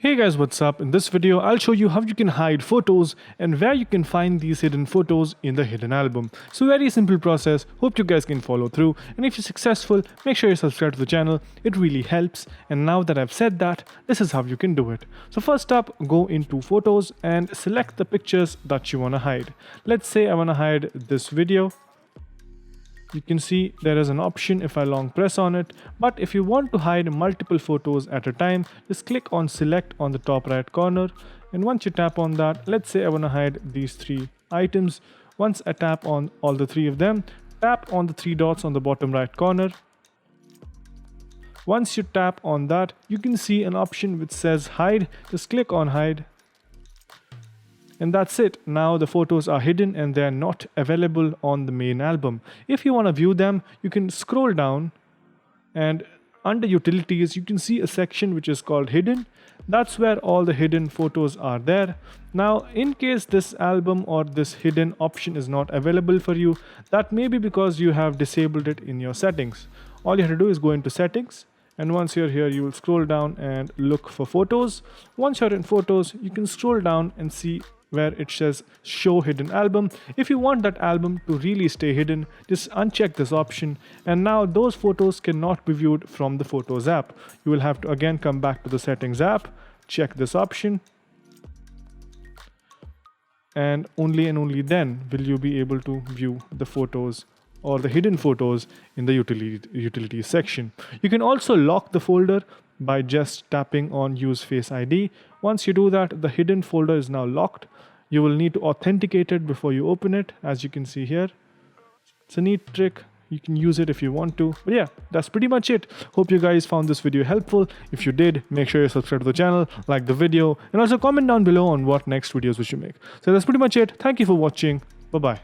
Hey guys, what's up? In this video, I'll show you how you can hide photos and where you can find these hidden photos in the hidden album. So very simple process, hope you guys can follow through, and if you're successful, make sure you subscribe to the channel, it really helps. And now that I've said that, this is how you can do it. So first up, go into photos and select the pictures that you want to hide. Let's say I want to hide this video. You can see there is an option if I long press on it, but if you want to hide multiple photos at a time, just click on select on the top right corner, and once you tap on that, let's say I want to hide these three items. Once I tap on all the three of them, tap on the three dots on the bottom right corner. Once you tap on that, you can see an option which says hide. Just click on hide. And that's it. Now the photos are hidden and they are not available on the main album. If you want to view them, you can scroll down and under utilities, you can see a section which is called hidden. That's where all the hidden photos are there. Now, in case this album or this hidden option is not available for you, that may be because you have disabled it in your settings. All you have to do is go into settings. And once you're here, you will scroll down and look for photos. Once you're in photos, you can scroll down and see where it says show hidden album. If you want that album to really stay hidden, just uncheck this option, and now those photos cannot be viewed from the Photos app. You will have to again come back to the settings app, check this option, and only then will you be able to view the photos or the hidden photos in the utilities section. You can also lock the folder by just tapping on use face ID. Once you do that, the hidden folder is now locked. You will need to authenticate it before you open it, as you can see here. It's a neat trick. You can use it if you want to. But yeah, that's pretty much it. Hope you guys found this video helpful. If you did, make sure you subscribe to the channel, like the video, and also comment down below on what next videos we should make. So that's pretty much it. Thank you for watching. Bye-bye.